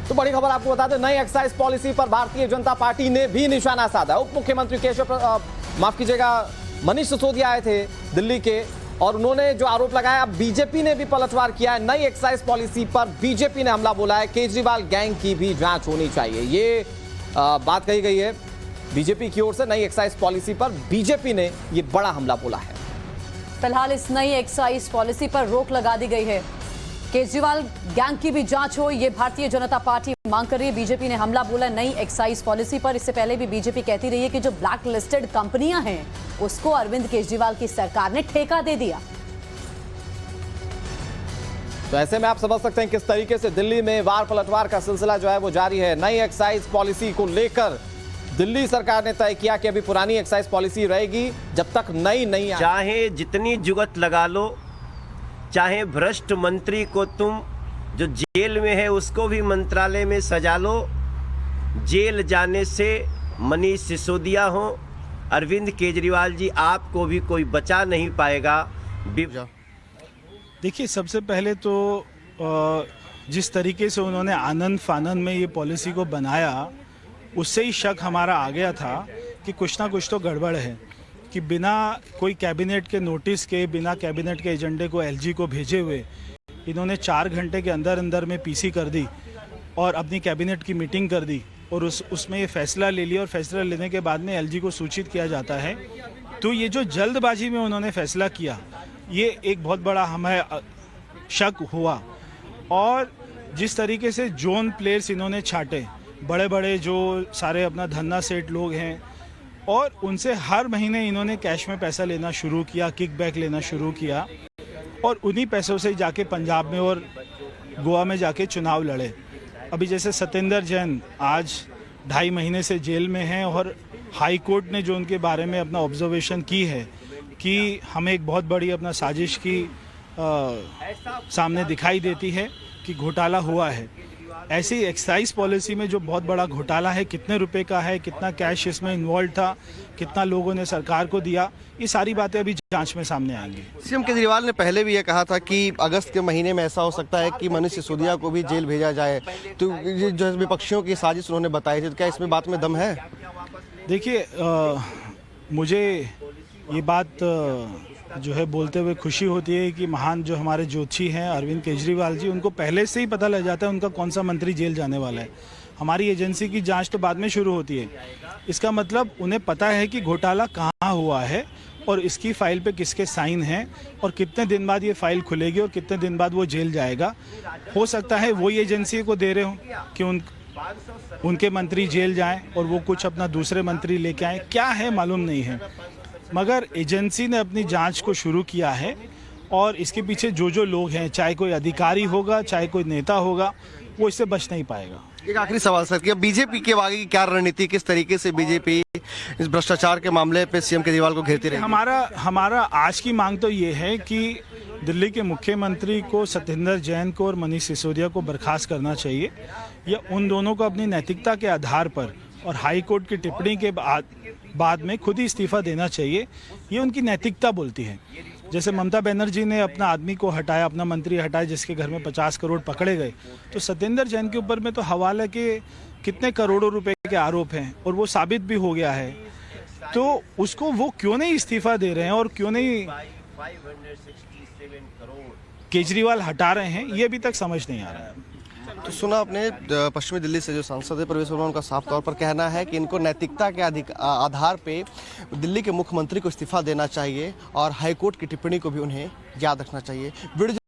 तो बड़ी खबर आपको बता दें, नई एक्साइज पॉलिसी पर भारतीय जनता पार्टी ने भी निशाना साधा। उप मुख्यमंत्री माफ कीजिएगा मनीष सिसोदिया आए थे दिल्ली के, और उन्होंने जो आरोप लगाया, अब बीजेपी ने भी पलटवार किया है। नई एक्साइज पॉलिसी पर बीजेपी ने हमला बोला है, केजरीवाल गैंग की भी जांच होनी चाहिए, ये बात कही गई है बीजेपी की ओर से। नई एक्साइज पॉलिसी पर बीजेपी ने ये बड़ा हमला बोला है। फिलहाल इस नई एक्साइज पॉलिसी पर रोक लगा दी गई है। केजरीवाल गैंग की भी जांच हो, ये भारतीय जनता पार्टी मांग कर रही है। बीजेपी ने हमला बोला नई एक्साइज पॉलिसी पर। इससे पहले भी बीजेपी कहती रही है कि जो ब्लैक लिस्टेड कंपनियां हैं उसको अरविंद केजरीवाल की सरकार ने ठेका दे दिया। तो ऐसे में आप समझ सकते हैं किस तरीके से दिल्ली में वार पलटवार का सिलसिला जो है वो जारी है। नई एक्साइज पॉलिसी को लेकर दिल्ली सरकार ने तय किया कि अभी पुरानी एक्साइज पॉलिसी रहेगी जब तक नई नहीं आए। चाहे जितनी जुगत लगा लो, चाहे भ्रष्ट मंत्री को तुम जो जेल में है उसको भी मंत्रालय में सजा लो, जेल जाने से मनीष सिसोदिया हो, अरविंद केजरीवाल जी, आपको भी कोई बचा नहीं पाएगा। देखिए, सबसे पहले तो जिस तरीके से उन्होंने आनंद फानंद में ये पॉलिसी को बनाया, उससे ही शक हमारा आ गया था कि कुछ ना कुछ तो गड़बड़ है, कि बिना कोई कैबिनेट के नोटिस के, बिना कैबिनेट के एजेंडे को एलजी को भेजे हुए इन्होंने 4 घंटे के अंदर अंदर में पीसी कर दी और अपनी कैबिनेट की मीटिंग कर दी और उसमें ये फैसला ले लिया। और फैसला लेने के बाद में एलजी को सूचित किया जाता है। तो ये जो जल्दबाजी में उन्होंने फैसला किया, ये एक बहुत बड़ा हमें शक हुआ। और जिस तरीके से जोन प्लेयर्स इन्होंने छाटे, बड़े बड़े जो सारे अपना धन्ना सेठ लोग हैं, और उनसे हर महीने इन्होंने कैश में पैसा लेना शुरू किया, किकबैक लेना शुरू किया, और उन्हीं पैसों से जाके पंजाब में और गोवा में जाके चुनाव लड़े। अभी जैसे सत्येंद्र जैन आज 2.5 महीने से जेल में हैं, और हाई कोर्ट ने जो उनके बारे में अपना ऑब्जर्वेशन की है कि हमें एक बहुत बड़ी अपना साजिश की सामने दिखाई देती है कि घोटाला हुआ है। ऐसी एक्साइज पॉलिसी में जो बहुत बड़ा घोटाला है, कितने रुपए का है, कितना कैश इसमें इन्वॉल्व था, कितना लोगों ने सरकार को दिया, ये सारी बातें अभी जांच में सामने आएंगी। सीएम केजरीवाल ने पहले भी ये कहा था कि अगस्त के महीने में ऐसा हो सकता है कि मनीष सिसोदिया को भी जेल भेजा जाए। तो ये जो विपक्षियों की साजिश उन्होंने बताई थी, तो क्या इसमें बात में दम है? देखिए, मुझे ये बात जो है बोलते हुए खुशी होती है कि महान जो हमारे ज्योतिषी हैं अरविंद केजरीवाल जी, उनको पहले से ही पता लग जाता है उनका कौन सा मंत्री जेल जाने वाला है। हमारी एजेंसी की जांच तो बाद में शुरू होती है। इसका मतलब उन्हें पता है कि घोटाला कहाँ हुआ है और इसकी फाइल पे किसके साइन हैं और कितने दिन बाद ये फाइल खुलेगी और कितने दिन बाद वो जेल जाएगा। हो सकता है वही एजेंसी को दे रहे हो कि उनके मंत्री जेल जाएं और वो कुछ अपना दूसरे मंत्री लेके आए, क्या है मालूम नहीं है। मगर एजेंसी ने अपनी जांच को शुरू किया है और इसके पीछे जो जो लोग हैं, चाहे कोई अधिकारी होगा, चाहे कोई नेता होगा, वो इससे बच नहीं पाएगा। एक आखिरी सवाल सर, कि बीजेपी के आगे की क्या रणनीति, किस तरीके से बीजेपी इस भ्रष्टाचार के मामले पे सीएम केजरीवाल को घेरती रही? हमारा आज की मांग तो ये है कि दिल्ली के मुख्यमंत्री को, सत्येंद्र जैन को और मनीष सिसोदिया को बर्खास्त करना चाहिए, या उन दोनों को अपनी नैतिकता के आधार पर और हाई कोर्ट की टिप्पणी के बाद में खुद ही इस्तीफा देना चाहिए। ये उनकी नैतिकता बोलती है। जैसे ममता बनर्जी ने अपना आदमी को हटाया, अपना मंत्री हटाया, जिसके घर में 50 करोड़ पकड़े गए, तो सत्येंद्र जैन के ऊपर में तो हवाला के कितने करोड़ों रुपए के आरोप हैं और वो साबित भी हो गया है। तो उसको वो क्यों नहीं इस्तीफा दे रहे हैं और क्यों नहीं केजरीवाल हटा रहे हैं, ये अभी तक समझ नहीं आ रहा है। तो सुना आपने, पश्चिमी दिल्ली से जो सांसद है प्रवेश वर्मा, उनका साफ तौर पर कहना है कि इनको नैतिकता के आधार पे दिल्ली के मुख्यमंत्री को इस्तीफा देना चाहिए और हाईकोर्ट की टिप्पणी को भी उन्हें याद रखना चाहिए।